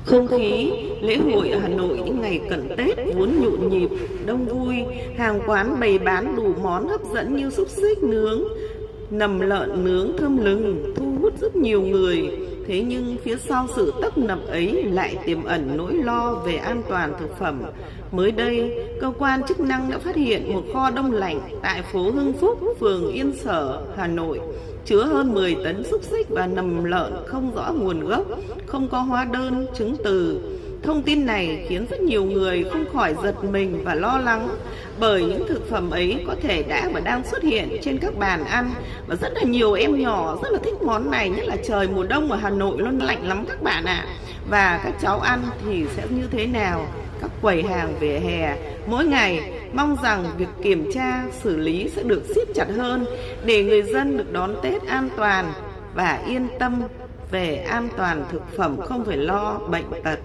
Không khí lễ hội ở Hà Nội những ngày cận Tết vốn nhộn nhịp, đông vui, hàng quán bày bán đủ món hấp dẫn như xúc xích nướng, nầm lợn nướng thơm lừng, thu hút rất nhiều người. Thế nhưng phía sau sự tấp nập ấy lại tiềm ẩn nỗi lo về an toàn thực phẩm. Mới đây, cơ quan chức năng đã phát hiện một kho đông lạnh tại phố Hưng Phúc, phường Yên Sở, Hà Nội, chứa hơn 10 tấn xúc xích và nầm lợn không rõ nguồn gốc, không có hóa đơn, chứng từ. Thông tin này khiến rất nhiều người không khỏi giật mình và lo lắng, bởi những thực phẩm ấy có thể đã và đang xuất hiện trên các bàn ăn, và rất là nhiều em nhỏ rất là thích món này, nhất là trời mùa đông ở Hà Nội nó lạnh lắm các bạn ạ. Và các cháu ăn thì sẽ như thế nào? Các quầy hàng vỉa hè mỗi ngày mong rằng việc kiểm tra, xử lý sẽ được siết chặt hơn để người dân được đón Tết an toàn và yên tâm về an toàn thực phẩm, không phải lo bệnh tật.